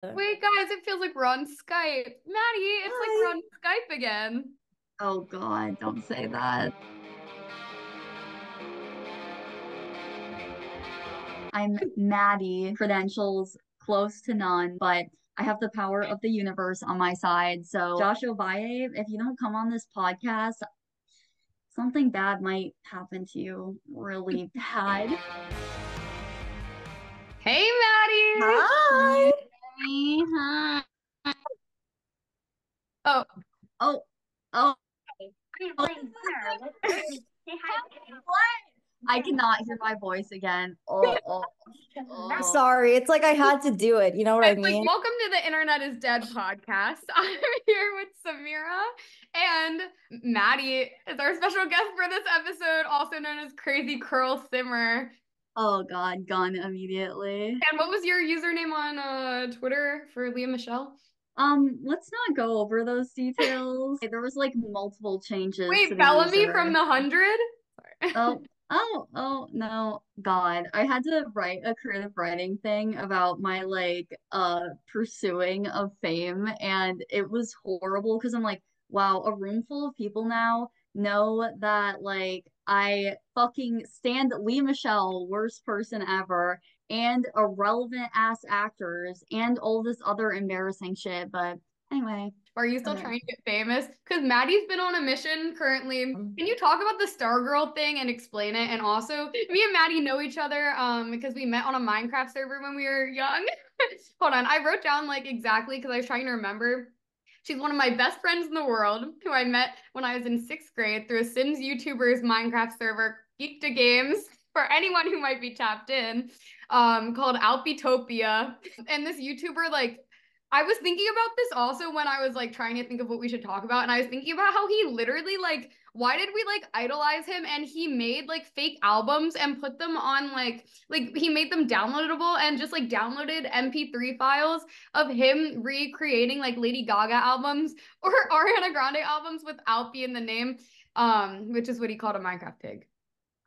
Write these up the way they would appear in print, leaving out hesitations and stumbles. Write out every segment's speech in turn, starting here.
Wait, guys, it feels like we're on Skype. Maddie, it's like we're Hi. on Skype again. Oh God, don't say that. I'm Maddie, credentials close to none, but I have the power of the universe on my side. So, Josh Ovalle, if you don't come on this podcast, something bad might happen to you. Really bad. Hey, Maddie. Hi. Hey, hi. Oh, Oh, oh, hey, oh. Lifesimmer. Let's say hi. What? I cannot hear my voice again. Oh. It's Sorry, it's like I had to do it. You know what I like, mean? welcome to the Internet is Dead podcast. I'm here with Sameera, and Maddie is our special guest for this episode, also known as Crazy Curl Simmer. Oh God, gone immediately. And what was your username on Twitter for Leah Michelle? Let's not go over those details. There was like multiple changes to Wait, the Bellamy from user. the 100? Oh, no, God. I had to write a creative writing thing about my pursuing of fame, and it was horrible because I'm like, wow, a room full of people now know that I fucking stand Lee Michelle, worst person ever, and irrelevant ass actors and all this other embarrassing shit. But anyway, Are you still okay. trying to get famous? Because Maddie's been on a mission currently. Can you talk about the Stargirl thing and explain it? And also, me and Maddie know each other because we met on a Minecraft server when we were young. Hold on, I wrote down like exactly because I was trying to remember. She's one of my best friends in the world who I met when I was in sixth grade through a Sims YouTuber's Minecraft server, Geek to Games, for anyone who might be tapped in, called Alyptopia. And this YouTuber like I was thinking about this also when I was like trying to think of what we should talk about. And I was thinking about how he literally like, why did we like idolize him? And he made like fake albums and put them on like he made them downloadable and just like downloaded MP3 files of him recreating like Lady Gaga albums or Ariana Grande albums without being the name, which is what he called a Minecraft pig.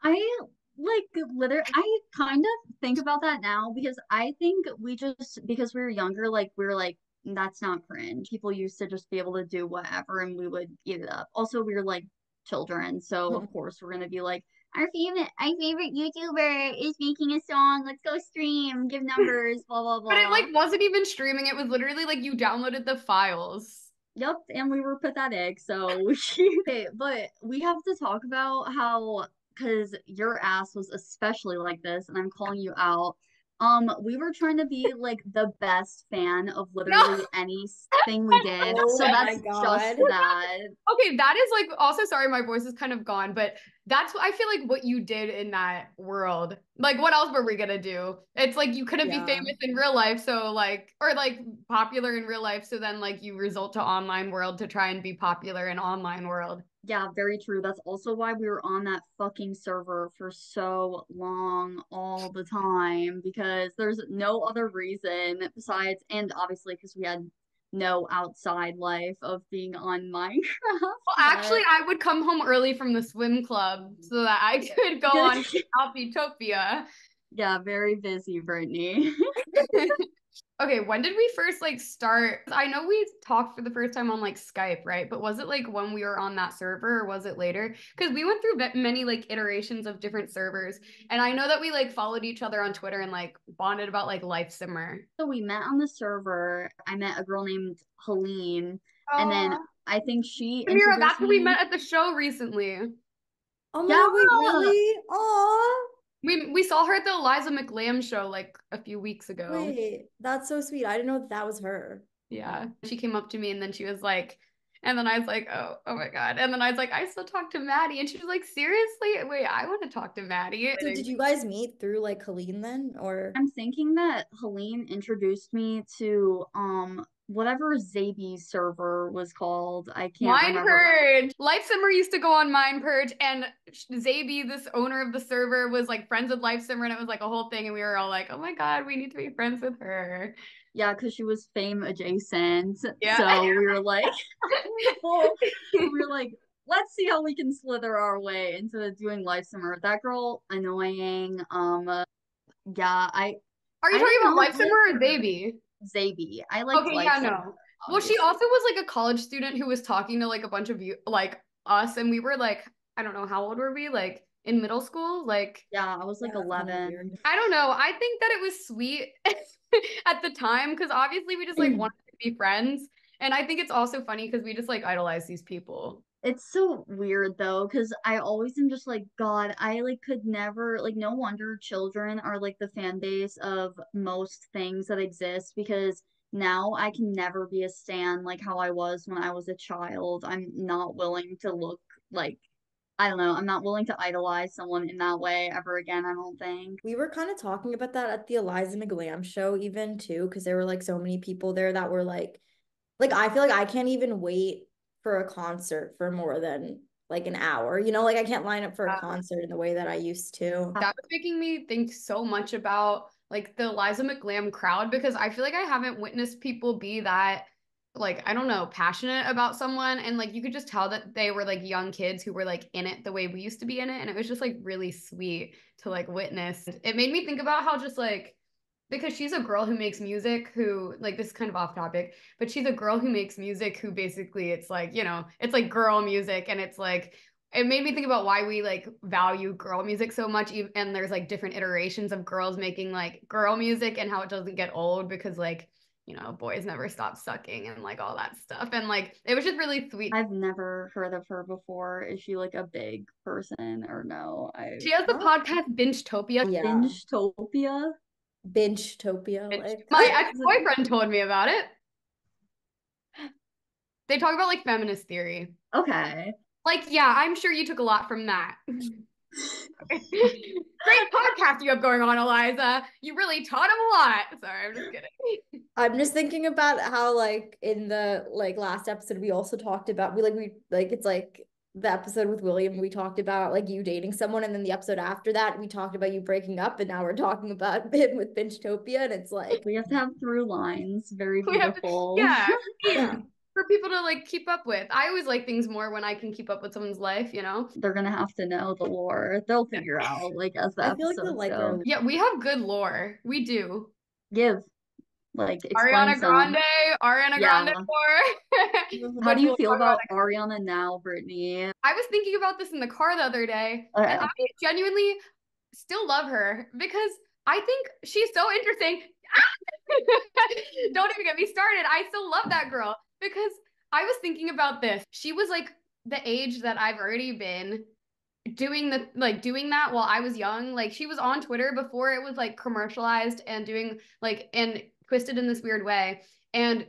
I literally I kind of think about that now because I think we just because we were younger, we were like, that's not cringe. People used to just be able to do whatever and we would eat it up. Also, we were like children, so of course we're gonna be like, our favorite YouTuber is making a song. Let's go stream, give numbers, blah blah But it blah. like wasn't even streaming. It was literally like you downloaded the files. Yep, and we were pathetic. So, okay, but we have to talk about how, because your ass was especially like this, and I'm calling you out. We were trying to be like the best fan of No. literally anything we did. Oh So my that's just God. that. Okay, that is like also sorry, my voice is kind of gone, but that's what I feel like what you did in that world. Like, what else were we gonna do? It's like you couldn't be Yeah. famous in real life, so like, or like popular in real life, so then like you resort to online world to try and be popular in online world. Yeah, very true. That's also why we were on that fucking server for so long all the time because there's no other reason besides, and obviously because we had no outside life of being on Minecraft, Well, actually, but I would come home early from the swim club so that I could go on Alyptopia. yeah, very busy, Brittany. Okay, when did we first like start? I know we talked for the first time on like Skype, right? But was it like when we were on that server or was it later? Because we went through many like iterations of different servers. And I know that we like followed each other on Twitter and like bonded about like Lifesimmer. So we met on the server. I met a girl named Colleen, and then Oh, I think she Samira, introduced that's what we me. met at the show recently. Oh my Yeah, God, wait, really? Aw. We saw her at the Eliza McLamb show like a few weeks ago. Wait, that's so sweet. I didn't know that was her. Yeah. She came up to me and then she was like, and then I was like, oh my God. And then I was like, I still talk to Maddie. And she was like, seriously? Wait, I want to talk to Maddie. So did you guys meet through like Colleen then? Or I'm thinking that Helene introduced me to whatever Zaby server was called. I can't remember. MinePurge. Lifesimmer used to go on MinePurge, and Zaby, this owner of the server, was like friends with Lifesimmer, and it was like a whole thing. And we were all like, "Oh my God, we need to be friends with her." Yeah, because she was fame adjacent. Yeah. So we were like, well, we were like, let's see how we can slither our way into doing Life Summer. That girl, annoying. Yeah, Are you I did talking about not like Lifesimmer or her. Zaby? Zaby. I liked Okay, yeah, Lifesimmer, no. Well, she obviously. also was like a college student who was talking to like a bunch of you, like us, and we were like, I don't know, how old were we? Like in middle school? Like, Yeah, I was Yeah, like that's kind of 11. weird. I don't know. I think that it was sweet at the time because obviously we just like wanted to be friends. And I think it's also funny because we just like idolize these people. It's so weird though, because I always am just like, God, I like could never, like, no wonder children are like the fan base of most things that exist because now I can never be a stan like how I was when I was a child. I'm not willing to look like, I don't know, I'm not willing to idolize someone in that way ever again, I don't think. We were kind of talking about that at the Eliza McGlam show, even too, because there were like so many people there that were like I feel like I can't even wait for a concert for more than like an hour. You know, like I can't line up for a concert in the way that I used to. That was making me think so much about like the Eliza McGlam crowd because I feel like I haven't witnessed people be that like I don't know passionate about someone and like you could just tell that they were like young kids who were like in it the way we used to be in it and it was just like really sweet to like witness. It made me think about how just like because she's a girl who makes music who like this is kind of off topic but she's a girl who makes music who basically it's like you know it's like girl music and it's like it made me think about why we like value girl music so much and there's like different iterations of girls making like girl music and how it doesn't get old because like you know boys never stop sucking and like all that stuff and like it was just really sweet. I've never heard of her before. Is she like a big person or no? She has the Huh? podcast bingetopia. Yeah, Bingetopia? binchtopia, like My ex-boyfriend told me about it. They talk about like feminist theory. Okay. Like, yeah, I'm sure you took a lot from that. Great podcast you have going on, Eliza. You really taught him a lot. Sorry, I'm just kidding. I'm just thinking about how like in the like last episode we also talked about we like it's like the episode with William we talked about like you dating someone and then the episode after that we talked about you breaking up and now we're talking about him with Binchtopia and it's like We have to have through lines. Very We have to, beautiful. yeah, yeah. for people to like keep up with. I always like things more when I can keep up with someone's life, you know? They're gonna have to know the lore. They'll figure out, like, as the I feel like the episodes like go. our Yeah, we have good lore. We do. Give, like, explain Ariana some. Grande, Ariana Yeah. Grande lore. How Which do you we'll feel talk about about Ariana now, Brittany? I was thinking about this in the car the other day, and I genuinely still love her because I think she's so interesting. Don't even get me started. I still love that girl because I was thinking about this. She was like the age that I've already been doing that while I was young. Like she was on Twitter before it was like commercialized and doing like and twisted in this weird way. And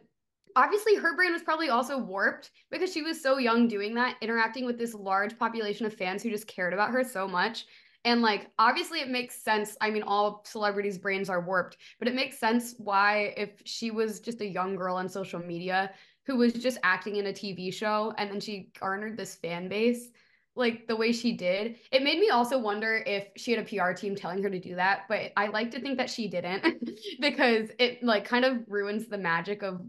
obviously her brain was probably also warped because she was so young doing that, interacting with this large population of fans who just cared about her so much. And like obviously it makes sense. I mean, all celebrities' brains are warped, but it makes sense why if she was just a young girl on social media who was just acting in a TV show and then she garnered this fan base like the way she did. It made me also wonder if she had a PR team telling her to do that, but I like to think that she didn't because it like kind of ruins the magic of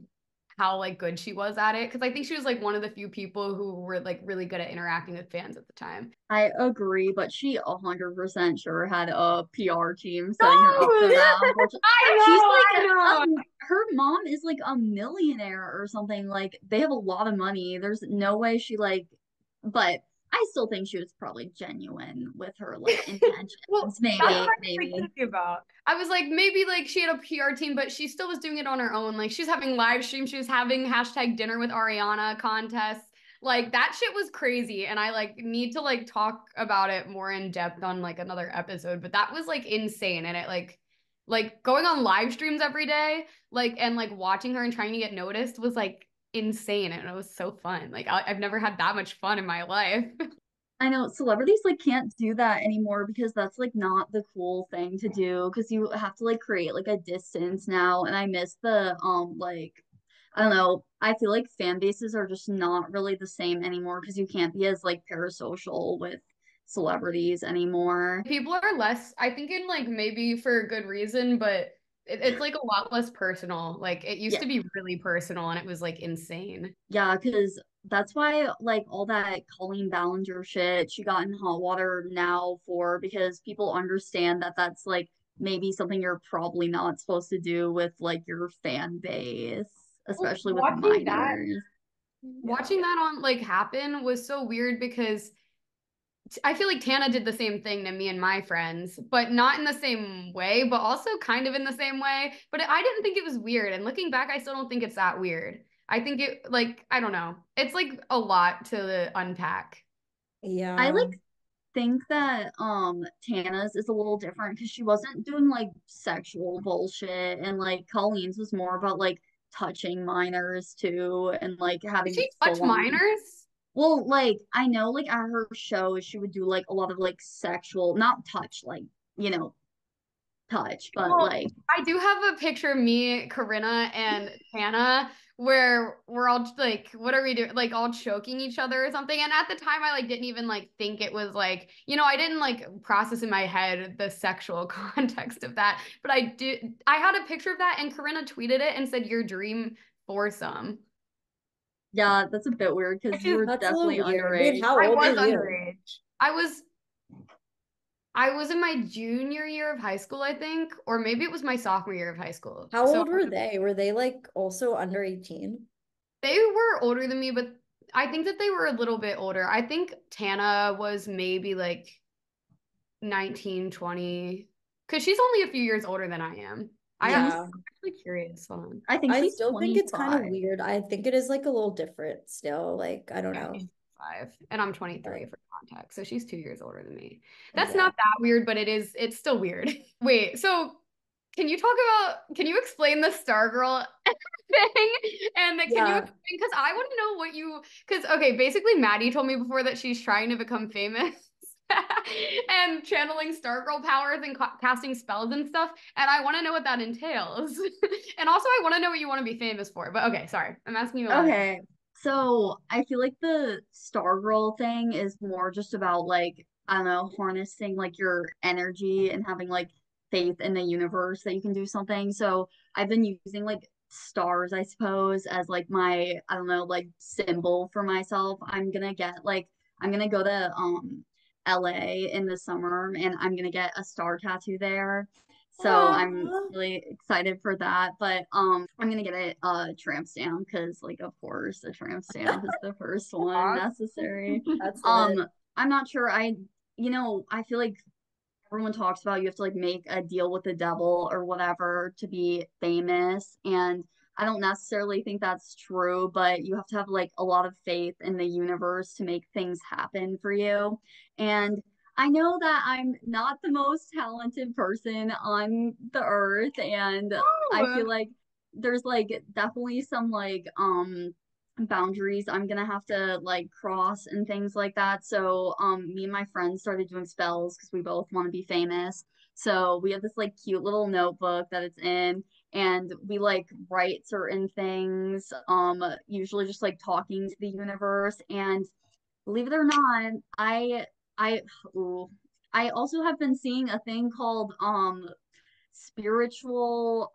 how like good she was at it because I think she was like one of the few people who were like really good at interacting with fans at the time. I agree, but she 100% sure had a PR team No, setting her up for that. She's I like, know. her mom is like a millionaire or something. Like, they have a lot of money. There's no way she like, but I still think she was probably genuine with her like intentions. Well, that's what I Maybe, was like maybe. thinking about. I was like, maybe like she had a PR team, but she still was doing it on her own. Like she's having live streams, she was having hashtag dinner with Ariana contests. Like that shit was crazy. And I like need to like talk about it more in depth on like another episode. But that was like insane. And it like going on live streams every day, like and like watching her and trying to get noticed was like insane. And it was so fun. Like I've never had that much fun in my life. I know celebrities like can't do that anymore because that's like not the cool thing to do because you have to like create like a distance now and I miss the like I don't know. I feel like fan bases are just not really the same anymore because you can't be as like parasocial with celebrities anymore. People are less, I think, in like maybe for a good reason, but it's like a lot less personal. Like it used Yeah. to be really personal and it was like insane. Yeah, because that's why like all that Colleen Ballinger shit she got in hot water now for because people understand that that's like maybe something you're probably not supposed to do with like your fan base, especially with minors. Watching that on like happen was so weird because I feel like Tana did the same thing to me and my friends, but not in the same way, but also kind of in the same way. But I didn't think it was weird. And looking back, I still don't think it's that weird. I think it, like, I don't know. It's like a lot to unpack. I Yeah. like think that Tana's is a little different because she wasn't doing like sexual bullshit, and like Colleen's was more about like touching minors too, and like Did having she touch full on. minors? Well, like I know like at her show she would do like a lot of like sexual, not touch, like, you know, touch, but Well, like I do have a picture of me, Corinna, and Tana where we're all like, what are we doing? Like all choking each other or something. And at the time, I like didn't even like think it was like, I didn't like process in my head the sexual context of that. But I had a picture of that, and Corinna tweeted it and said, "Your dream foursome." yeah, that's a bit weird because Which you is, were That's a little definitely weird. Wait, underage. how I old are was you? underage. I was in my junior year of high school, I think, or maybe it was my sophomore year of high school. How So old were they? Were they like also under 18? they were older than me, but I think that they were a little bit older. I think Tana was maybe like 19, 20, because she's only a few years older than I am. I'm Yeah. actually curious. Hold on. I think I she's still think it's kind of 25. weird. I think it is like a little different still. Like, I don't Yeah, know. she's 5, and I'm But 23 for context. So she's 2 years older than me. That's yeah. not that weird, but it's still weird. Wait, so can you explain the Stargirl thing? And then can you Yeah. explain, because I want to know because, okay, basically Maddie told me before that she's trying to become famous. And channeling Stargirl powers and casting spells and stuff. And I want to know what that entails. And also, I want to know what you want to be famous for. But okay, sorry. I'm asking you a lot of Okay. So I feel like the Stargirl thing is more just about like, I don't know, harnessing like your energy and having like faith in the universe that you can do something. So I've been using like stars, I suppose, as like my, I don't know, like symbol for myself. I'm gonna go to LA in the summer, and I'm gonna get a star tattoo there. So I'm Aw. really excited for that. But I'm gonna get a tramp stamp because like of course a tramp stamp is the first one thoughts. necessary. That's lit. Um I'm not sure. I feel like everyone talks about you have to like make a deal with the devil or whatever to be famous. And I don't necessarily think that's true, but you have to have like a lot of faith in the universe to make things happen for you. And I know that I'm not the most talented person on the earth, and I Oh, feel like there's like definitely some like boundaries I'm gonna have to like cross and things like that. So me and my friends started doing spells because we both want to be famous. So we have this like cute little notebook that it's in, and we like write certain things, usually just like talking to the universe. And believe it or not, I ooh, I also have been seeing a thing called spiritual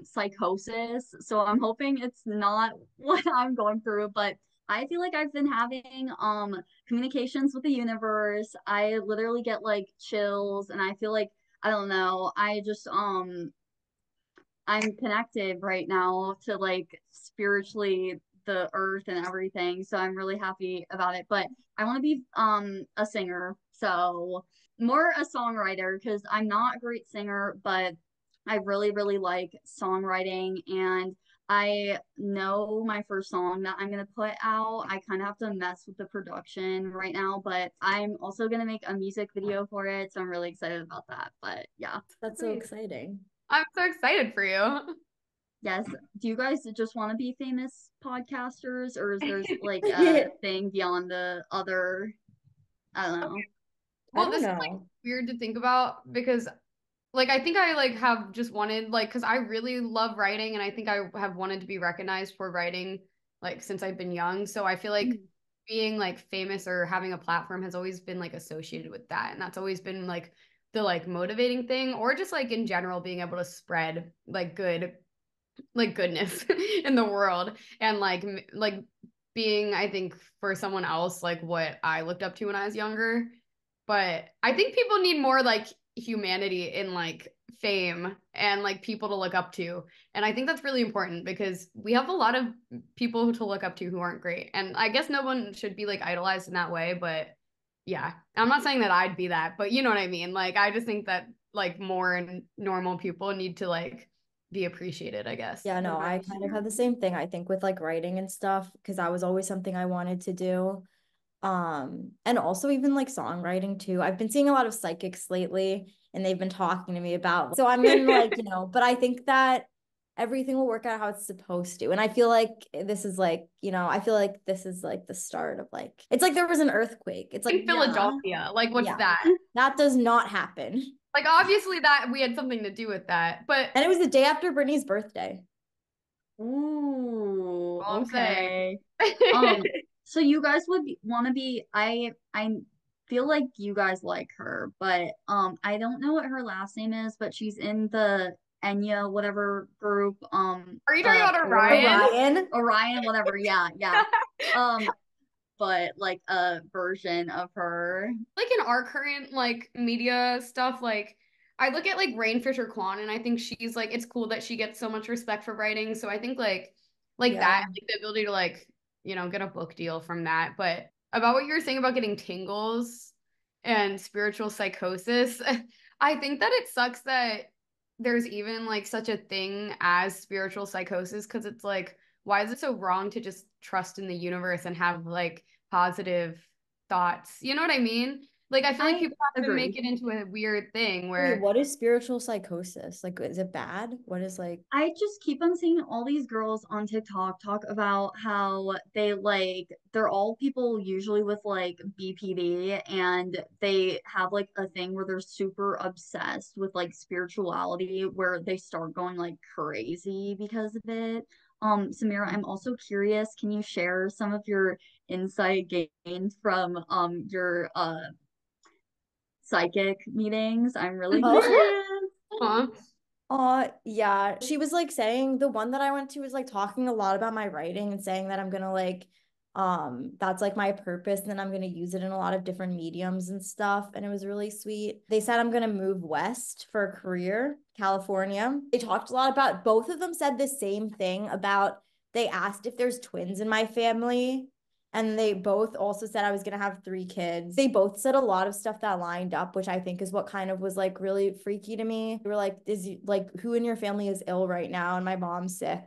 psychosis. So I'm hoping it's not what I'm going through, but I feel like I've been having communications with the universe. I literally get like chills, and I feel like I don't know, I'm connected right now to like spiritually the earth and everything. So I'm really happy about it. But I want to be a singer. So more a songwriter because I'm not a great singer, but I really, really like songwriting, and I know my first song that I'm gonna put out. I kind of have to mess with the production right now, but I'm also gonna make a music video for it, so I'm really excited about that. But yeah. That's so great. exciting. I'm so excited for you. Yes. Do you guys just want to be famous podcasters, or is there's like a thing beyond the other? I don't know. I Well, don't this is like know. weird to think about because like I think I like have just wanted like because I really love writing and I think I have wanted to be recognized for writing like since I've been young. So I feel like being like famous or having a platform has always been like associated with that. And that's always been like the like motivating thing or just like in general being able to spread like goodness in the world and like being I think for someone else like what I looked up to when I was younger. But I think people need more like humanity in like fame and like people to look up to. And I think that's really important because we have a lot of people to look up to who aren't great. And I guess no one should be like idolized in that way, but yeah, I'm not saying that I'd be that, but you know what I mean? Like I just think that like more normal people need to like be appreciated, I guess. Yeah, no, I kind of have the same thing, I think, with like writing and stuff, because that was always something I wanted to do. And also even like songwriting too. I've been seeing a lot of psychics lately and they've been talking to me about, so I'm gonna like, but I think that everything will work out how it's supposed to. And I feel like this is like, I feel like this is like the start of like, it's like there was an earthquake. It's like, In Philadelphia, like what's yeah, that? that does not happen. Like obviously that we had something to do with that, but And it was the day after Brittany's birthday. Ooh, all I'm saying. okay. So you guys would want to be, I feel like you guys like her, but I don't know what her last name is, but she's in the Enya whatever group. Are you talking about Orion? Orion, whatever. Yeah, yeah. But like a version of her. Like in our current like media stuff, like I look at like Rayne fisher-quann and I think she's like it's cool that she gets so much respect for writing. So I think like that, like the ability to like, get a book deal from that. But about what you were saying about getting tingles and spiritual psychosis, I think that it sucks that there's even like such a thing as spiritual psychosis because it's like, why is it so wrong to just trust in the universe and have like positive thoughts? You know what I mean? Like I feel like people have to make it into a weird thing where Wait, what is spiritual psychosis? Like, is it bad? What is like I just keep on seeing all these girls on TikTok talk about how they're all people usually with like BPD and they have like a thing where they're super obsessed with like spirituality where they start going like crazy because of it. Sameera, I'm also curious, can you share some of your insight gained from your psychic meetings? I'm really curious. huh? Yeah. She was like saying the one that I went to was like talking a lot about my writing and saying that I'm gonna like that's like my purpose and then I'm gonna use it in a lot of different mediums and stuff. And it was really sweet. They said I'm gonna move west for a career, California. They talked a lot about both of them said the same thing about they asked if there's twins in my family. And they both also said I was going to have 3 kids. They both said a lot of stuff that lined up, which I think is what kind of was like really freaky to me. They were like, who in your family is ill right now? And my mom's sick.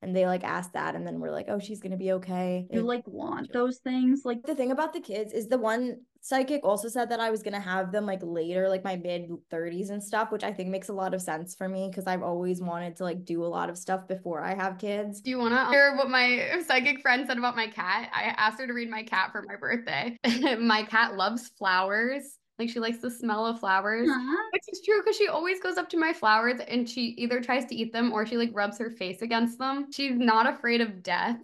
And they like asked that. And then we're like, oh, she's going to be okay. You like want those things? Like the thing about the kids is the one psychic also said that I was going to have them like later, like my mid 30s and stuff, which I think makes a lot of sense for me because I've always wanted to like do a lot of stuff before I have kids. Do you want to hear what my psychic friend said about my cat? I asked her to read my cat for my birthday. My cat loves flowers. Like she likes the smell of flowers, which is true because she always goes up to my flowers and she either tries to eat them or she like rubs her face against them. She's not afraid of death.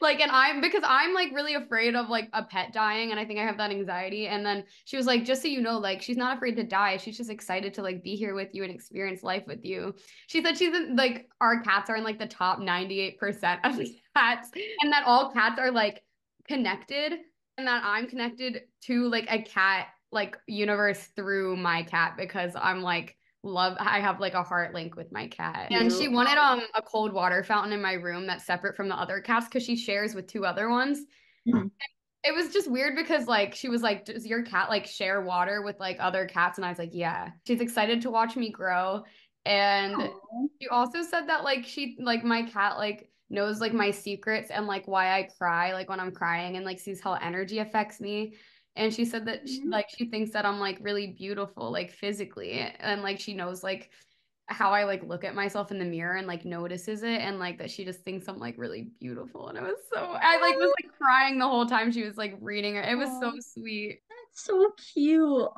Like, and because I'm like really afraid of like a pet dying and I think I have that anxiety. And then she was like, just so you know, like she's not afraid to die. She's just excited to like be here with you and experience life with you. She said she's in, like, our cats are in like the top 98% of the cats and that all cats are like connected and that I'm connected to like a cat like universe through my cat because I'm like, I have like a heart link with my cat. And she wanted a cold water fountain in my room that's separate from the other cats because she shares with 2 other ones. Mm-hmm. It was just weird because like she was like, does your cat like share water with like other cats? And I was like, yeah. She's excited to watch me grow. And she also said that like she like my cat like knows like my secrets and like why I cry like when I'm crying and like sees how energy affects me. And she said that she thinks that I'm like really beautiful, like physically. And like she knows like how I like look at myself in the mirror and like notices it. And like that she just thinks I'm like really beautiful. And I like was like crying the whole time she was like reading it. It was so sweet. That's so cute.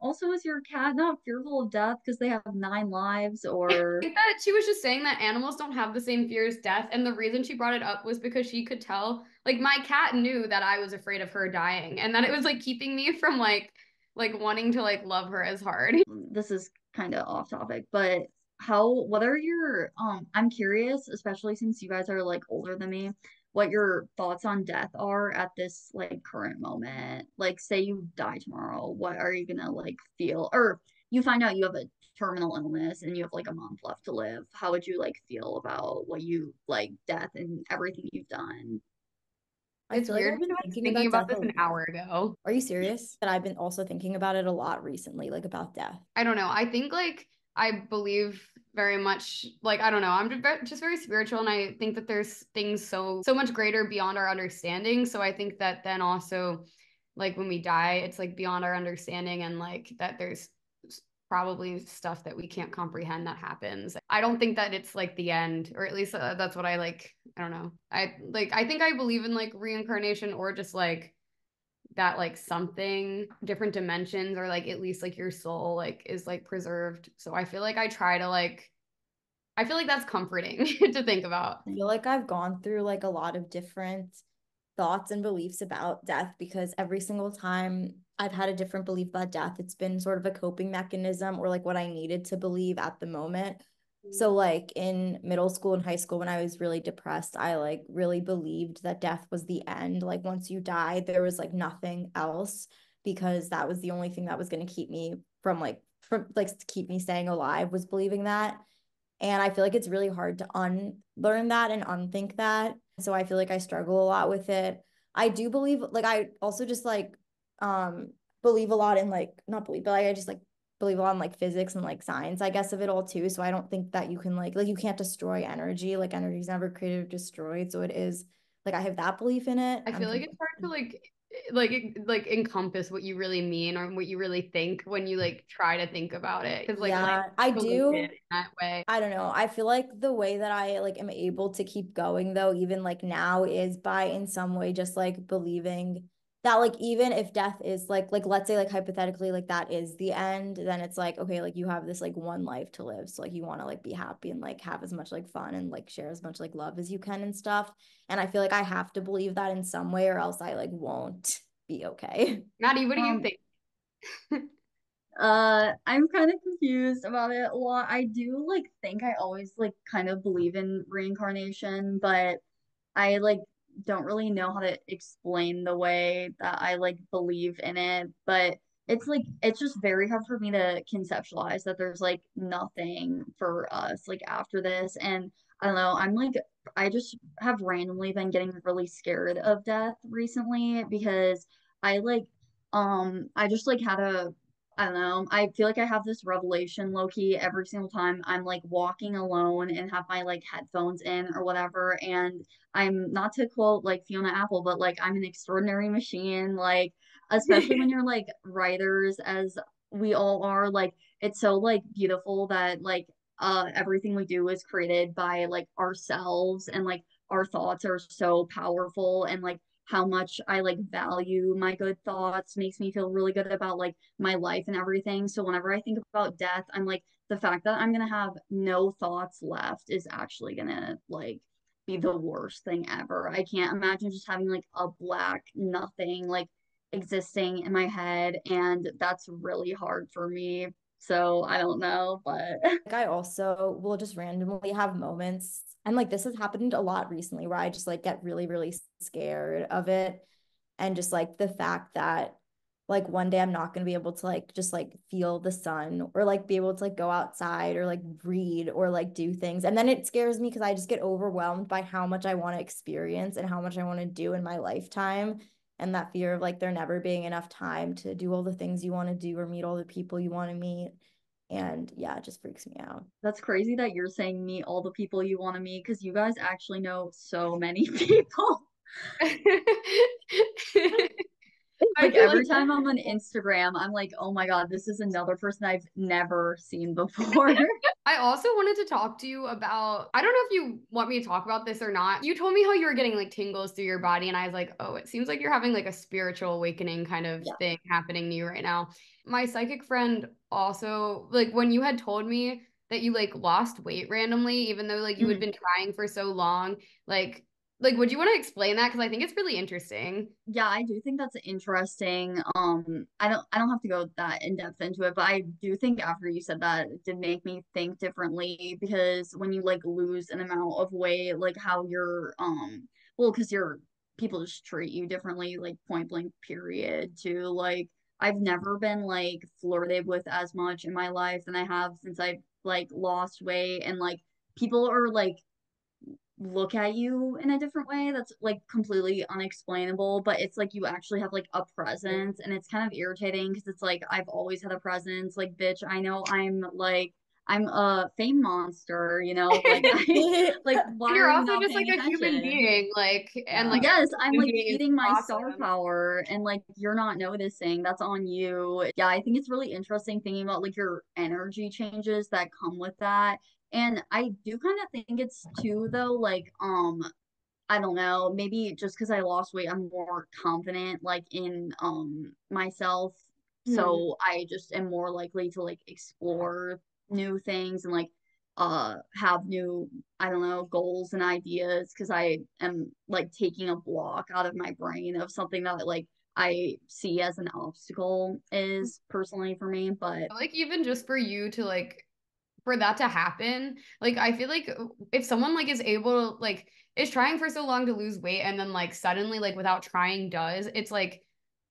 Also, is your cat not fearful of death because they have 9 lives or? I think that she was just saying that animals don't have the same fear as death. And the reason she brought it up was because she could tell, like my cat knew that I was afraid of her dying and that it was like keeping me from like wanting to like love her as hard. This is kind of off topic, but what are your, I'm curious, especially since you guys are like older than me, what your thoughts on death are at this like current moment. Like say you die tomorrow, what are you gonna like feel? Or you find out you have a terminal illness and you have like a month left to live, how would you like feel about what you like death and everything you've done? I It's feel like weird I've been because I was thinking thinking about about death a this an lot. hour ago. Are you serious? That I've been also thinking about it a lot recently, like about death. I don't know. I think like I believe very much like I don't know. I'm just very spiritual, and I think that there's things so much greater beyond our understanding. So I think that then also like when we die, it's like beyond our understanding, and like that there's probably stuff that we can't comprehend that happens. I don't think that it's like the end, or at least that's what I like. I don't know. I think I believe in like reincarnation or just like that like something different dimensions or like at least like your soul like is like preserved. So I feel like I try to like I feel like that's comforting to think about. I feel like I've gone through like a lot of different thoughts and beliefs about death because every single time I've had a different belief about death, it's been sort of a coping mechanism or like what I needed to believe at the moment. So like in middle school and high school when I was really depressed, I like really believed that death was the end. Like once you died, there was like nothing else because that was the only thing that was going to keep me from like keep me staying alive was believing that. And I feel like it's really hard to unlearn that and unthink that. So I feel like I struggle a lot with it. I do believe, like, I also just like believe a lot in like, not believe, but like, I just like believe a lot in like physics and like science, I guess, of it all too. So I don't think that you can like, you can't destroy energy. Like, energy is never created or destroyed. So it is like, I have that belief in it. I feel like it's hard to like encompass what you really mean or what you really think when you like try to think about it because like Yeah, I believe it do. in that way. I don't know. I feel like the way that I like am able to keep going though, even like now, is by in some way just like believing that like even if death is like let's say like hypothetically like that is the end, then it's like okay, like you have this like one life to live. So like you want to like be happy and like have as much like fun and like share as much like love as you can and stuff. And I feel like I have to believe that in some way or else I like won't be okay. Maddie, what do you Um, think? I'm kind of confused about it a lot. I do like think I always like kind of believe in reincarnation, but I like don't really know how to explain the way that I like believe in it, but it's like it's just very hard for me to conceptualize that there's like nothing for us like after this. And I don't know, I'm like I just have randomly been getting really scared of death recently because I like I just like had a I don't know. I feel like I have this revelation low key every single time I'm like walking alone and have my like headphones in or whatever. And I'm not to quote like Fiona Apple, but like I'm an extraordinary machine. Like, especially when you're like writers, as we all are, like it's so like beautiful that like everything we do is created by like ourselves and like our thoughts are so powerful and like how much I like value my good thoughts makes me feel really good about like my life and everything. So whenever I think about death, I'm like the fact that I'm gonna have no thoughts left is actually gonna like be the worst thing ever. I can't imagine just having like a black nothing like existing in my head, and that's really hard for me. So I don't know, but Like I also will just randomly have moments, and like this has happened a lot recently where I just like get really, really scared of it. And just like the fact that like one day I'm not going to be able to like just like feel the sun or like be able to like go outside or like read or like do things. And then it scares me because I just get overwhelmed by how much I want to experience and how much I want to do in my lifetime. And that fear of like there never being enough time to do all the things you want to do or meet all the people you want to meet. And yeah, it just freaks me out. that's crazy that you're saying meet all the people you want to meet because you guys actually know so many people. I Like feel like every time I'm on Instagram, I'm like, oh my God, this is another person I've never seen before. I also wanted to talk to you about, I don't know if you want me to talk about this or not. You told me how you were getting like tingles through your body, and I was like, oh, it seems like you're having like a spiritual awakening kind of Yeah. thing happening to you right now. My psychic friend also, like, when you had told me that you like lost weight randomly, even though like you had Mhm. been trying for so long, like, would you want to explain that? Because I think it's really interesting. Yeah, I do think that's interesting. I don't have to go that in depth into it, but I do think after you said that it did make me think differently because when you like lose an amount of weight, like how you're well, because you're people just treat you differently, like point blank period, to like I've never been like flirted with as much in my life than I have since I've like lost weight, and like people are like look at you in a different way that's like completely unexplainable, but it's like you actually have like a presence, and it's kind of irritating because it's like I've always had a presence. Like, bitch, I know I'm a fame monster, you know? Like I like And why you're are you also not just like paying a human attention? being, like, and like Yeah. Yes, every I'm human like being is eating my star awesome. power, and like you're not noticing. That's on you. Yeah, I think it's really interesting thinking about like your energy changes that come with that. And I do kind of think it's too though, like I don't know, maybe just because I lost weight, I'm more confident like in myself. Hmm. So I just am more likely to like explore new things and like have new, I don't know, goals and ideas because I am like taking a block out of my brain of something that like I see as an obstacle is personally for me. But Like even just for you to like for that to happen, like I feel like if someone like is able to like is trying for so long to lose weight and then like suddenly like without trying does, it's like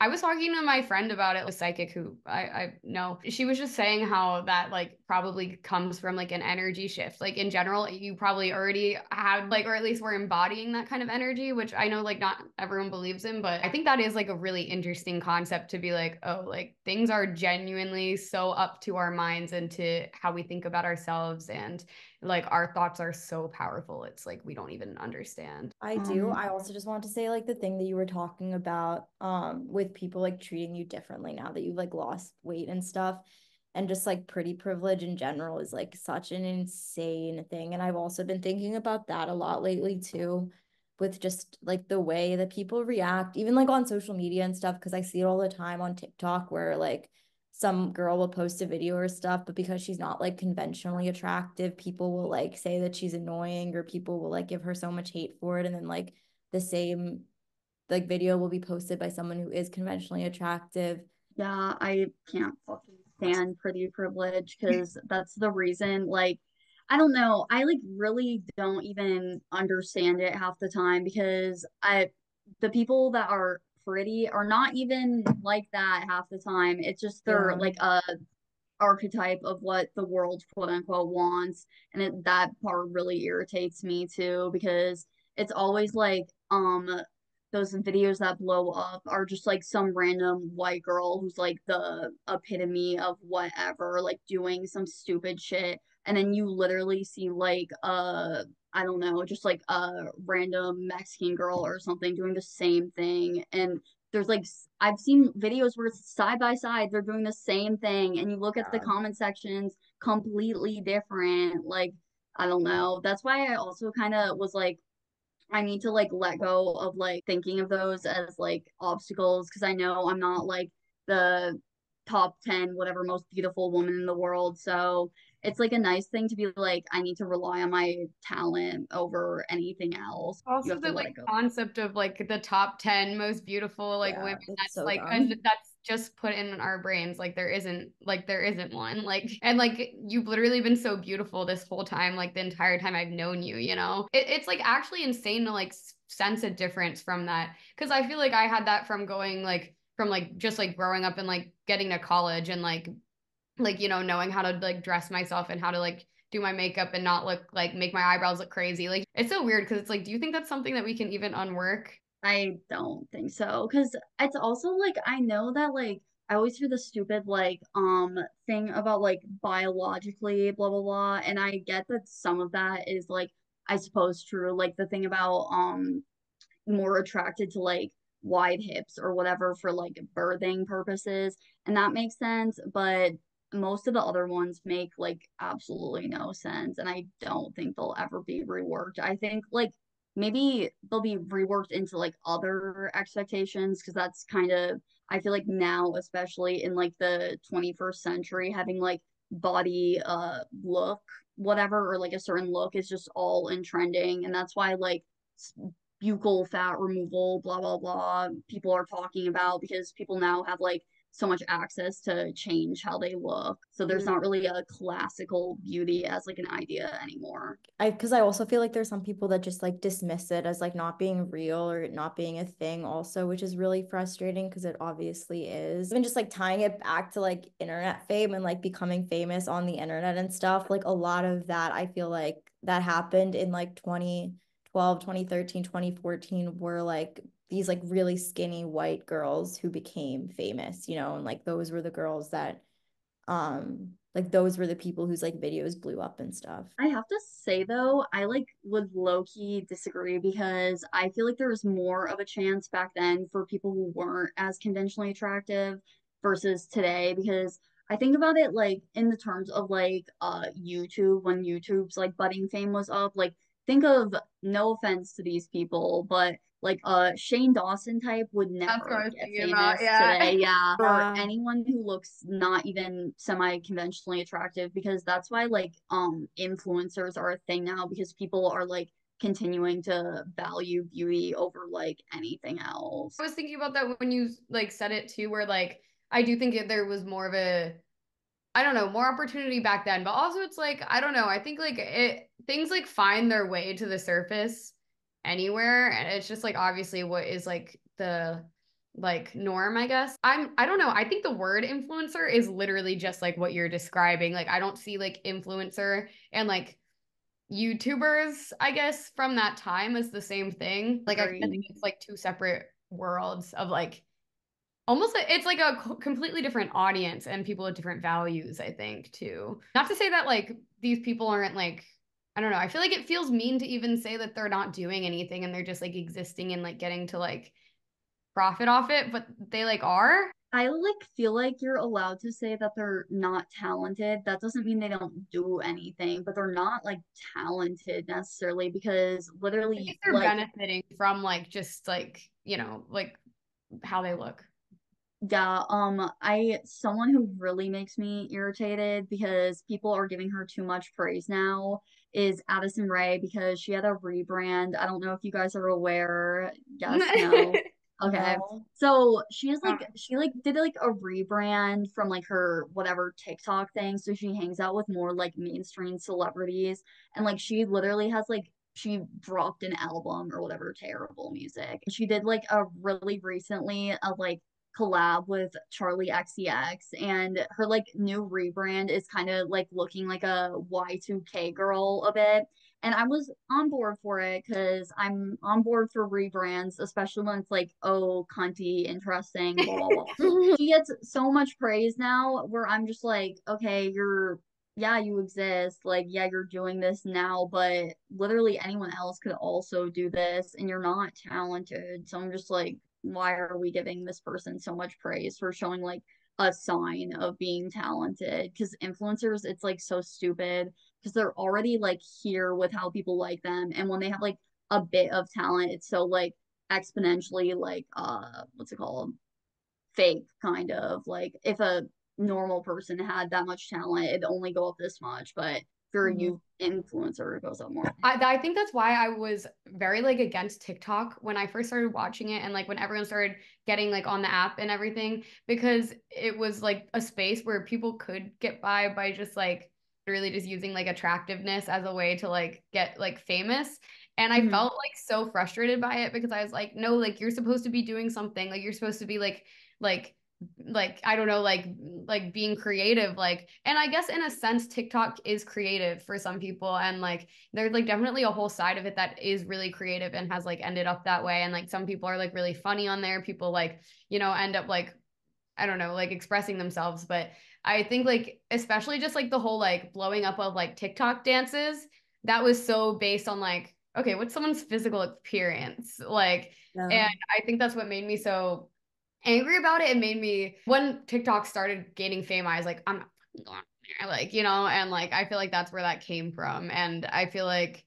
I was talking to my friend about it, a psychic who I know. She was just saying how that like probably comes from like an energy shift. Like in general, you probably already had like, or at least were embodying that kind of energy, which I know like not everyone believes in, but I think that is like a really interesting concept to be like, oh, like things are genuinely so up to our minds and to how we think about ourselves, and like our thoughts are so powerful. It's like we don't even understand. I do. I also just want to say like the thing that you were talking about with people like treating you differently now that you've like lost weight and stuff, and just like pretty privilege in general is like such an insane thing. And I've also been thinking about that a lot lately too, with just like the way that people react even like on social media and stuff, because I see it all the time on TikTok where like some girl will post a video or stuff, but because she's not like conventionally attractive, people will like say that she's annoying, or people will like give her so much hate for it. And then like the same like video will be posted by someone who is conventionally attractive. yeah, I can't fucking stand pretty privilege because that's the reason. Like, I don't know. I like really don't even understand it half the time because the people that are pretty are not even like that half the time. It's just they're Yeah. like a archetype of what the world quote unquote wants, and that part really irritates me too because it's always like those videos that blow up are just like some random white girl who's like the epitome of whatever, like doing some stupid shit, and then you literally see like I don't know, just like a random Mexican girl or something doing the same thing, and there's like I've seen videos where it's side by side they're doing the same thing, and you look at the Yeah. comment sections completely different. Like I don't know. That's why I also kind of was like I need to like let go of like thinking of those as like obstacles because I know I'm not like the top 10 whatever most beautiful woman in the world. So it's like a nice thing to be like I need to rely on my talent over anything else. You Also have to the let like it go. concept of like the top 10 most beautiful like Yeah, women, it's that's so like, and dumb. that's just put in our brains. Like there isn't one. Like, and like you've literally been so beautiful this whole time, like the entire time I've known you, you know? It's like actually insane to like sense a difference from that. Cause I feel like I had that from going like from like just like growing up and like getting to college and like you know knowing how to like dress myself and how to like do my makeup and not look like make my eyebrows look crazy. Like it's so weird because it's like do you think that's something that we can even unwork? I don't think so because it's also like I know that like I always hear the stupid like thing about like biologically blah blah blah, and I get that some of that is like I suppose true, like the thing about more attracted to like wide hips or whatever for like birthing purposes, and that makes sense, but most of the other ones make like absolutely no sense, and I don't think they'll ever be reworked. I think like maybe they'll be reworked into like other expectations because that's kind of I feel like now especially in like the 21st century having like body look whatever or like a certain look is just all in trending, and that's why like buccal fat removal, blah blah blah, people are talking about because people now have like so much access to change how they look. So there's not really a classical beauty as like an idea anymore. Because I also feel like there's some people that just like dismiss it as like not being real or not being a thing also, which is really frustrating because it obviously is. Even just like tying it back to like internet fame and like becoming famous on the internet and stuff, like a lot of that I feel like that happened in like 2012, 2013, 2014 were like these like really skinny white girls who became famous, you know, and like those were the girls that like those were the people whose like videos blew up and stuff. I have to say though, I like would low-key disagree because I feel like there was more of a chance back then for people who weren't as conventionally attractive versus today because I think about it like in the terms of like YouTube when YouTube's like budding fame was up, like think of no offense to these people, but like Shane Dawson type would That's what I never was get thinking about. famous Yeah. today. Yeah. Or anyone who looks not even semi-conventionally attractive because that's why like influencers are a thing now because people are like continuing to value beauty over like anything else. I was thinking about that when you like said it too, where like I do think there was more of a, I don't know, more opportunity back then, but also it's like, I don't know, I think like things like find their way to the surface anywhere, and it's just like obviously what is like the like norm, I guess. I don't know, I think the word influencer is literally just like what you're describing. Like I don't see like influencer and like YouTubers, I guess, from that time as the same thing. Like I kind of think Agreed. it's like two separate worlds of like almost it's like a completely different audience and people with different values, I think, too. Not to say that like these people aren't like, I don't know, I feel like it feels mean to even say that they're not doing anything and they're just like existing and like getting to like profit off it, but they like are. I like feel like you're allowed to say that they're not talented. That doesn't mean they don't do anything, but they're not like talented necessarily because I think literally they're like benefiting from like just like, you know, like how they look. yeah, I someone who really makes me irritated because people are giving her too much praise now is Addison Rae because she had a rebrand. I don't know if you guys are aware. Yes, no. Okay. No. So she's like Um, she like did like a rebrand from like her whatever TikTok thing. So she hangs out with more like mainstream celebrities and like she literally has like she dropped an album or whatever terrible music. She did like a really recently a like collab with charli XCX and her like new rebrand is kind of like looking like a Y2K girl a bit. And I was on board for it because I'm on board for rebrands, especially when it's like, oh, cunty, interesting, blah, blah, blah. She gets so much praise now where I'm just like, okay, yeah, you exist. Like, yeah, you're doing this now, but literally anyone else could also do this and you're not talented. So I'm just like, why are we giving this person so much praise for showing like a sign of being talented? Because influencers, it's like so stupid because they're already like here with how people like them. And when they have like a bit of talent, it's so like exponentially like what's it called? Fake kind of like if a normal person had that much talent, it'd only go up this much. But if you're a Mhm. you influencer, it goes up more. I think that's why I was very like against TikTok when I first started watching it and like when everyone started getting like on the app and everything because it was like a space where people could get by just like really just using like attractiveness as a way to like get like famous. And I Mhm. felt like so frustrated by it because I was like, no, like you're supposed to be doing something. Like you're supposed to be like like I don't know, like being creative, like, and I guess in a sense TikTok is creative for some people, and like there's like definitely a whole side of it that is really creative and has like ended up that way, and like some people are like really funny on there, people like, you know, end up like, I don't know, like expressing themselves. But I think like especially just like the whole like blowing up of like TikTok dances, that was so based on like, okay, what's someone's physical appearance like, Yeah. and I think that's what made me so angry about it. It made me, when TikTok started gaining fame, I was like, I'm not fucking going there. Like, you know, and like I feel like that's where that came from. And I feel like,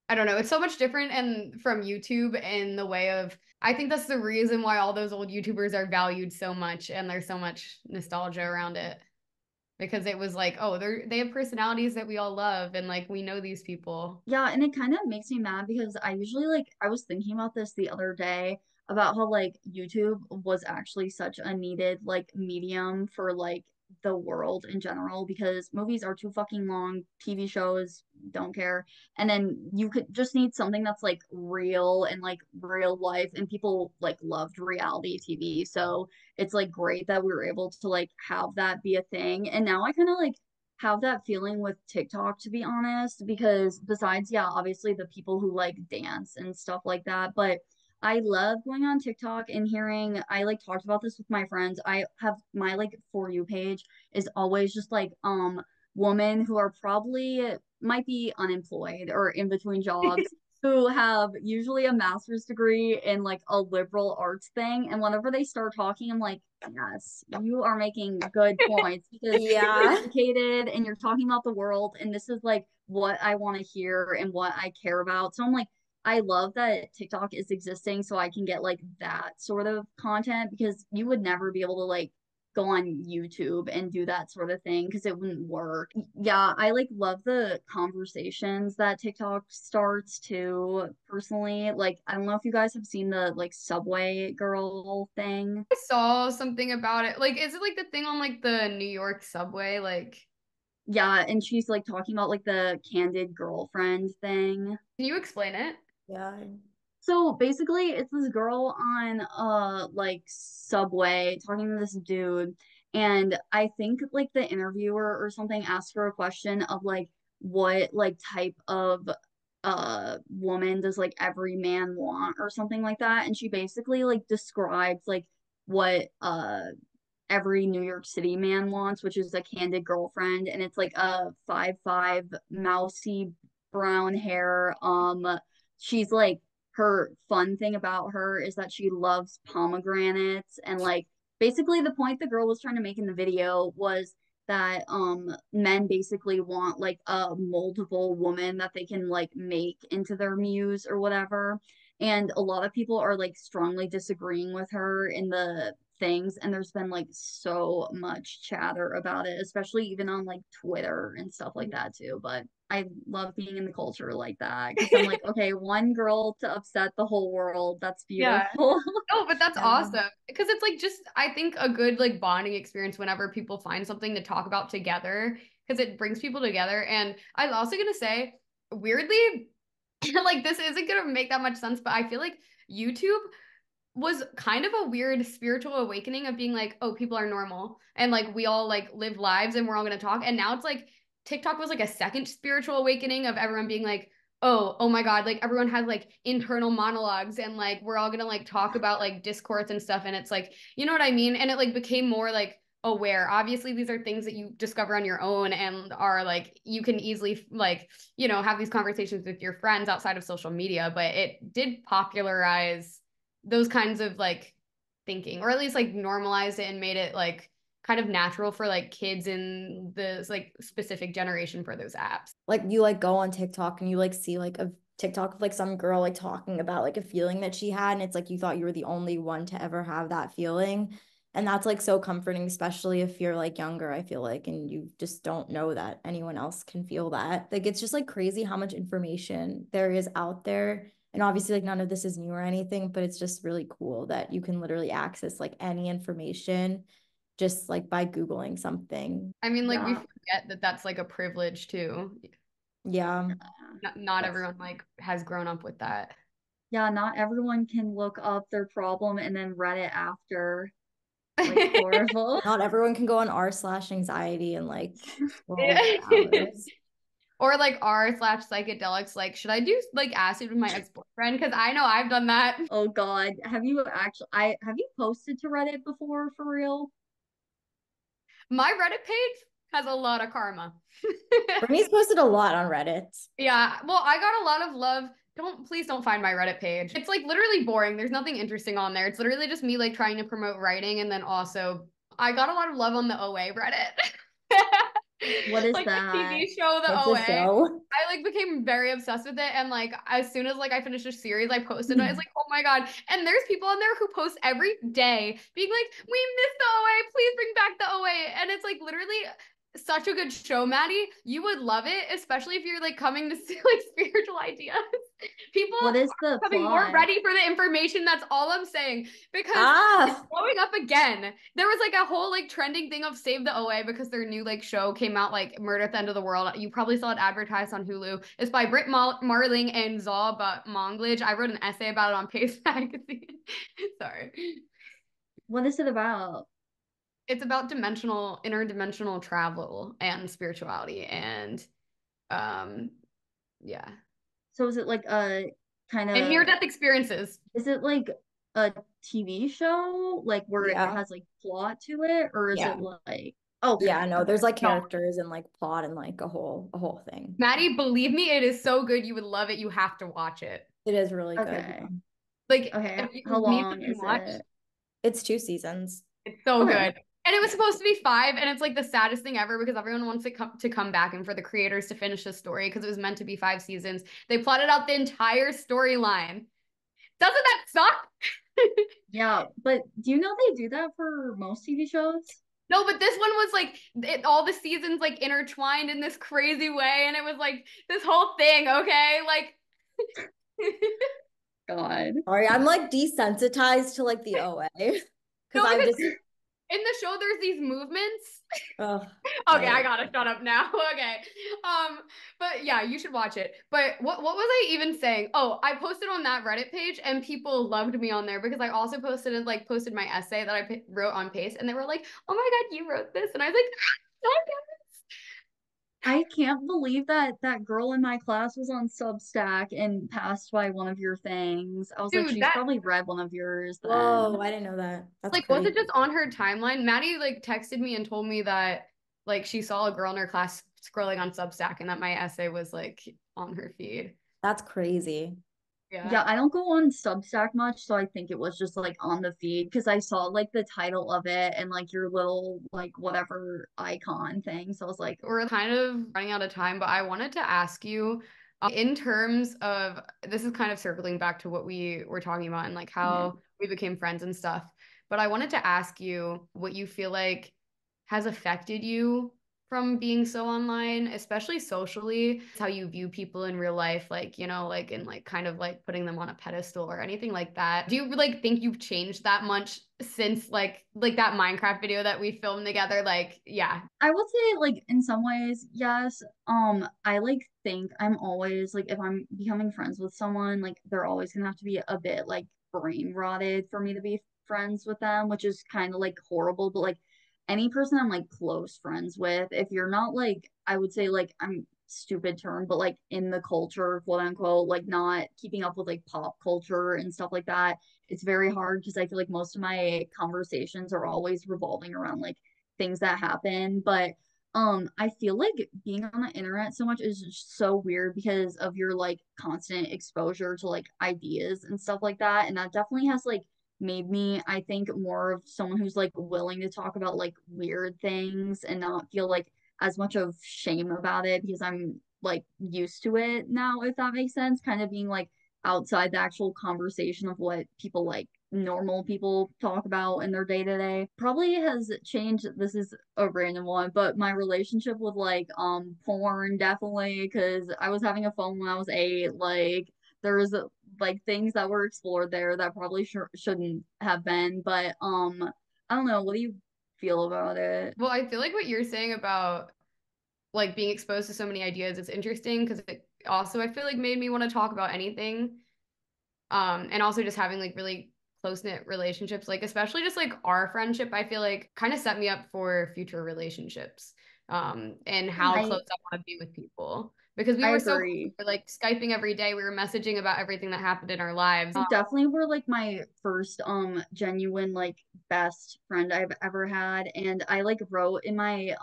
I don't know, it's so much different and from YouTube in the way of, I think that's the reason why all those old YouTubers are valued so much and there's so much nostalgia around it. because it was like, oh, they have personalities that we all love and like we know these people. Yeah, and it kind of makes me mad because I usually like I was thinking about this the other day about how like YouTube was actually such a needed like medium for like the world in general because movies are too fucking long, TV shows don't care. And then you could just need something that's like real and like real life and people like loved reality TV. So it's like great that we were able to like have that be a thing. And now I kind of like have that feeling with TikTok, to be honest, because besides, yeah, obviously the people who like dance and stuff like that, but I love going on TikTok and hearing, I like talked about this with my friends. I have my like For You page is always just like, women who are probably might be unemployed or in between jobs who have usually a master's degree in like a liberal arts thing. And whenever they start talking, I'm like, yes, you are making good points because you're Yeah. educated and you're talking about the world. And this is like what I want to hear and what I care about. So I'm like, I love that TikTok is existing so I can get like that sort of content because you would never be able to like go on YouTube and do that sort of thing because it wouldn't work. Yeah, I like love the conversations that TikTok starts too, personally. Like, I don't know if you guys have seen the like Subway girl thing. I saw something about it. Like, is it like the thing on like the New York subway? Like, Yeah, and she's like talking about like the candid girlfriend thing. can you explain it? Yeah. So basically, it's this girl on like Subway talking to this dude, and I think like the interviewer or something asked her a question of like what like type of woman does like every man want or something like that, and she basically like describes like what every New York City man wants, which is a candid girlfriend, and it's like a 5'5" mousy brown hair. She's like her fun thing about her is that she loves pomegranates and like basically the point the girl was trying to make in the video was that men basically want like a moldable woman that they can like make into their muse or whatever. And a lot of people are like strongly disagreeing with her in the things and there's been like so much chatter about it, especially even on like Twitter and stuff like that too. But I love being in the culture like that because I'm like, okay, one girl to upset the whole world. That's Yeah. beautiful. No, but that's Yeah. awesome because it's like just I think a good like bonding experience whenever people find something to talk about together because it brings people together. And I was also gonna say, weirdly, like this isn't gonna make that much sense, but I feel like YouTube was kind of a weird spiritual awakening of being like, oh, people are normal and like we all like live lives and we're all gonna talk. And now it's like TikTok was like a second spiritual awakening of everyone being like, oh my God, like everyone has like internal monologues and like we're all gonna like talk about like discourse and stuff. And it's like, you know what I mean? And it like became more like aware. Obviously, these are things that you discover on your own and are like you can easily like, you know, have these conversations with your friends outside of social media, but it did popularize those kinds of like thinking, or at least like normalized it and made it like kind of natural for like kids in this like specific generation for those apps. Like you like go on TikTok and you like see like a TikTok of like some girl like talking about like a feeling that she had and it's like you thought you were the only one to ever have that feeling. And that's like so comforting, especially if you're like younger, I feel like, and you just don't know that anyone else can feel that. Like it's just like crazy how much information there is out there. And obviously, like none of this is new or anything, but it's just really cool that you can literally access like any information just like by Googling something. I mean, like we Yeah. forget that that's like a privilege too. Yeah. Not That's everyone like has grown up with that. yeah, not everyone can look up their problem and then read it after. Like horrible. Not everyone can go on r/anxiety and like scroll Yeah. for hours. Or like r/psychedelics. Like, should I do like acid with my ex-boyfriend? Because I know I've done that. Oh God. Have you actually I have you posted to Reddit before for real? My Reddit page has a lot of karma. Brittany's posted a lot on Reddit. Yeah, well, I got a lot of love. Please don't find my Reddit page. It's like literally boring. There's nothing interesting on there. It's literally just me like trying to promote writing and then also I got a lot of love on the OA Reddit. What is Like the that? TV show, the It's a OA. show. I like became very obsessed with it. And like as soon as like I finished a series, I posted it. It's like, oh my God. And there's people on there who post every day being like, we missed the OA. Please bring back the OA. And it's like literally such a good show, Maddie. You would love it, especially if you're like coming to see like spiritual ideas. People What is are the becoming more plot? ready for the information. That's all I'm saying. Because it's Ah, blowing up again. There was like a whole like trending thing of Save the OA because their new like show came out, like Murder at the End of the World. You probably saw it advertised on Hulu. It's by Britt Marling and Zaw Monglage. I wrote an essay about it on Pace Magazine. Sorry. What is it about? It's about interdimensional travel and spirituality and um yeah. So is it like a kind And of, near-death experiences. is it like a TV show, like where it yeah. has like plot to it, or is it Yeah. like, okay, Yeah, no, okay. there's like No. characters and like plot and like a whole thing. Maddie, believe me, it is so good. You would love it. You have to watch it. It is really good. Okay. Yeah. Like, Okay. if you How need long something is to watch, it? It's 2 seasons. it's so Okay. good. And it was Yeah. supposed to be 5, and it's like the saddest thing ever because everyone wants it to come back and for the creators to finish the story because it was meant to be 5 seasons. They plotted out the entire storyline. Doesn't that suck? Yeah, but do you know they do that for most TV shows? No, but this one was like all the seasons like intertwined in this crazy way, and it was like this whole thing. Okay, like God. Sorry, I'm like desensitized to like the OA because no, I because just in the show there's these movements. ugh, Okay, I gotta shut up now. Okay, but yeah, you should watch it. But what was I even saying? Oh, I posted on that Reddit page, and people loved me on there because I also posted my essay that I wrote on Pace, and they were like, "Oh my God, you wrote this," and I was like, I can't believe that that girl in my class was on Substack and passed by one of your things. I was like, "Dude, she's that probably read one of yours then. whoa, I didn't know that. That's like was crazy. it just on her timeline?" Maddie like texted me and told me that like she saw a girl in her class scrolling on Substack, and that my essay was like on her feed. That's crazy. Yeah. Yeah, I don't go on Substack much, so I think it was just like on the feed because I saw like the title of it and like your little like whatever icon thing. So I was like, We're kind of running out of time, but I wanted to ask you, in terms of this is kind of circling back to what we were talking about and like yeah. how we became friends and stuff. But I wanted to ask you what you feel like has affected you from being so online, especially socially, how you view people in real life, like, you know, like in like kind of like putting them on a pedestal or anything like that. Do you like think you've changed that much since like that Minecraft video that we filmed together? Like, yeah. I would say like in some ways, yes. I like think I'm always like if I'm becoming friends with someone, like they're always gonna have to be a bit like brain rotted for me to be friends with them, which is kind of like horrible, but like any person I'm like close friends with, if you're not like I would say like I'm stupid term, but like in the culture, quote unquote, like not keeping up with like pop culture and stuff like that, it's very hard because I feel like most of my conversations are always revolving around like things that happen. But I feel like being on the internet so much is just so weird because of your like constant exposure to like ideas and stuff like that. And that definitely has like made me, I think, more of someone who's like willing to talk about like weird things and not feel like as much of shame about it because I'm like used to it now, if that makes sense. Kind of being like outside the actual conversation of what people like normal people talk about in their day to day. Probably has changed. This is a random one, but my relationship with like porn definitely because I was having a phone when I was 8. Like there was like things that were explored there that probably shouldn't have been. But I don't know. What do you feel about it? Well, I feel like what you're saying about like being exposed to so many ideas is interesting because it also I feel like made me want to talk about anything. And also just having like really close-knit relationships, like especially just like our friendship, I feel like kind of set me up for future relationships. And how I close I want to be with people. Because we I were so close, agree. we were like Skyping every day. We were messaging about everything that happened in our lives. You definitely were like my first genuine like best friend I've ever had, and I like wrote in my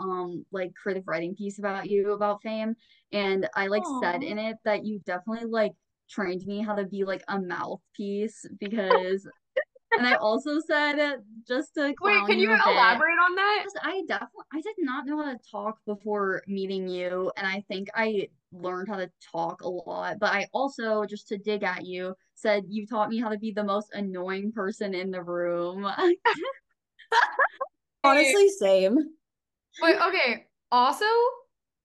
like creative writing piece about you about fame, and I like said Aw. in it that you definitely like trained me how to be like a mouthpiece because and I also said just to Wait, clown can you you a bit. elaborate on that? Because I did not know how to talk before meeting you, and I think I learned how to talk a lot. But I also, just to dig at you, said you taught me how to be the most annoying person in the room. Honestly, same. But okay, Also,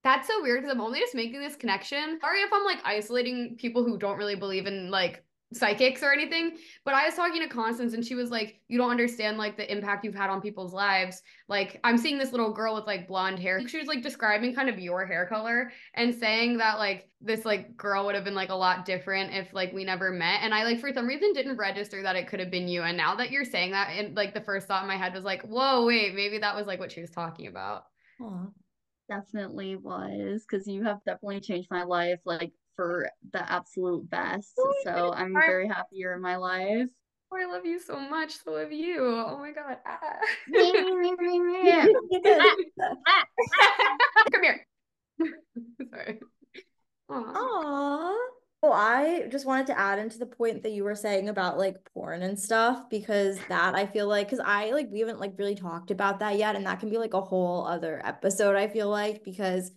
that's so weird because I'm only just making this connection. Sorry if I'm like isolating people who don't really believe in like psychics or anything, but I was talking to Constance and she was like, you don't understand like the impact you've had on people's lives. Like, I'm seeing this little girl with like blonde hair. She was like describing kind of your hair color and saying that like this like girl would have been like a lot different if like we never met. And I like for some reason didn't register that it could have been you. And now that you're saying that, and like the first thought in my head was like, whoa, wait, maybe that was like what she was talking about. Aw. Definitely was, because you have definitely changed my life, like for the absolute best. So I'm very happy you're in my life. Oh, I love you so much. So love you. Oh my God. Come here. Sorry. Aw. Aww. Well, I just wanted to add into the point that you were saying about like porn and stuff, because that I feel like, because I like, we haven't like really talked about that yet. And that can be like a whole other episode, I feel like, because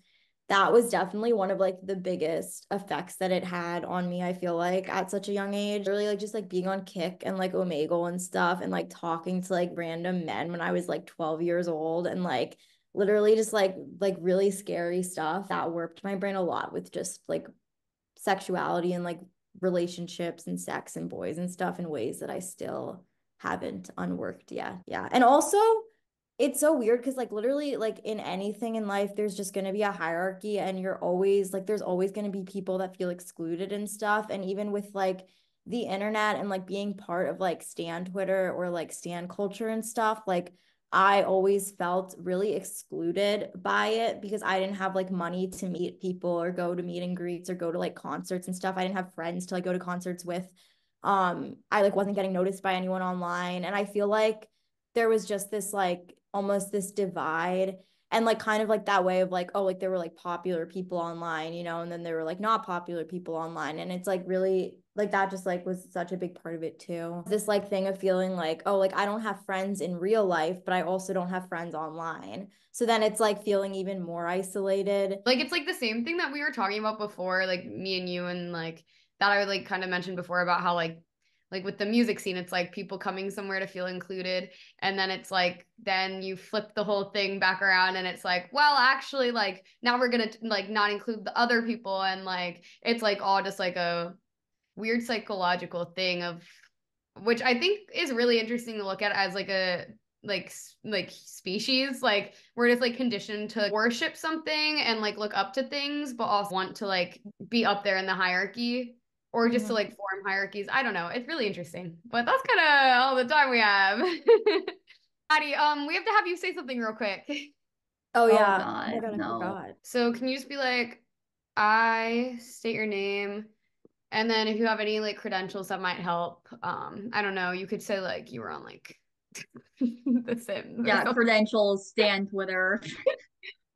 that was definitely one of like the biggest effects that it had on me, I feel like, at such a young age. Really like just like being on Kick and like Omegle and stuff and like talking to like random men when I was like 12 years old and like literally just like really scary stuff that warped my brain a lot with just like sexuality and like relationships and sex and boys and stuff in ways that I still haven't unworked yet. Yeah. And also it's so weird because like literally like in anything in life there's just going to be a hierarchy and you're always like there's always going to be people that feel excluded and stuff. And even with like the internet and like being part of like stan Twitter or like stan culture and stuff, like I always felt really excluded by it because I didn't have like money to meet people or go to meet and greets or go to like concerts and stuff. I didn't have friends to like go to concerts with. I like wasn't getting noticed by anyone online. And I feel like there was just this like almost this divide and like kind of like that way of like, oh, like there were like popular people online, you know, and then there were like not popular people online. And it's like really like that just like was such a big part of it too. This like thing of feeling like, oh, like I don't have friends in real life, but I also don't have friends online. So then it's like feeling even more isolated. Like it's like the same thing that we were talking about before, like me and you, and like that I like kind of mentioned before about how like with the music scene, it's like people coming somewhere to feel included. And then it's like, then you flip the whole thing back around and it's like, well, actually, like now we're gonna like not include the other people. And like, it's like all just like a weird psychological thing of, which I think is really interesting to look at as like a, like species. Like we're just like conditioned to worship something and like look up to things, but also want to like be up there in the hierarchy or just to like form hierarchies. I don't know. It's really interesting, but that's kind of all the time we have. Maddie, we have to have you say something real quick. Oh Oh yeah. God, Oh my God, I no. forgot. So can you just be like, I state your name, and then if you have any like credentials that might help, I don't know, you could say like you were on like The Sims or Yeah, something. credentials, stan Twitter.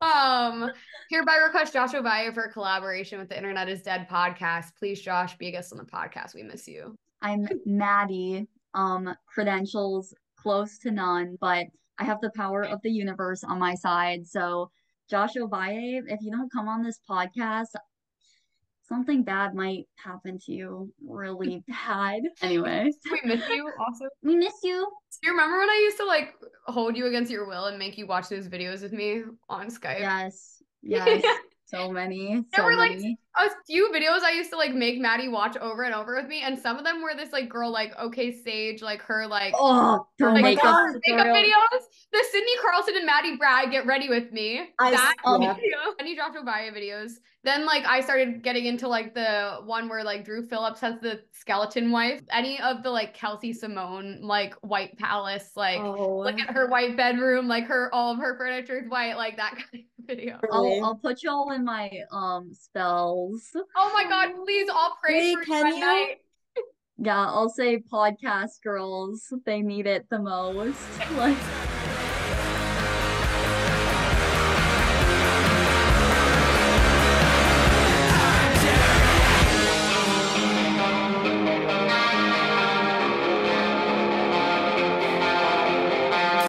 Hereby request Josh Ovalle for a collaboration with the Internet is Dead podcast. Please, Josh, be a guest on the podcast. We miss you. I'm Maddie. Credentials close to none, but I have the power of the universe on my side. So, Josh Ovalle, if you don't come on this podcast, something bad might happen to you. Really bad. Anyway, We miss you also. we miss you. Do you remember when I used to like hold you against your will and make you watch those videos with me on Skype? Yes, yes. So many, There so were like many. a few videos I used to like make Maddie watch over and over with me, and some of them were this like girl like okay Sage, like her like Oh, her Oh my makeup God. makeup tutorial. videos. The Sydney Carlson and Maddie Bragg get ready with me. That yeah. video. Any Josh Ovalle videos. Then like I started getting into like the one where like Drew Phillips has the skeleton wife. Any of the like Kelsey Simone like White Palace, like look Oh, at her white bedroom, like her all of her furniture is white, like that kind of video. really? I'll put y'all in my spells. Oh my God, please all pray for Wait, you can at you? night. Yeah, I'll say podcast girls, they need it the most. Like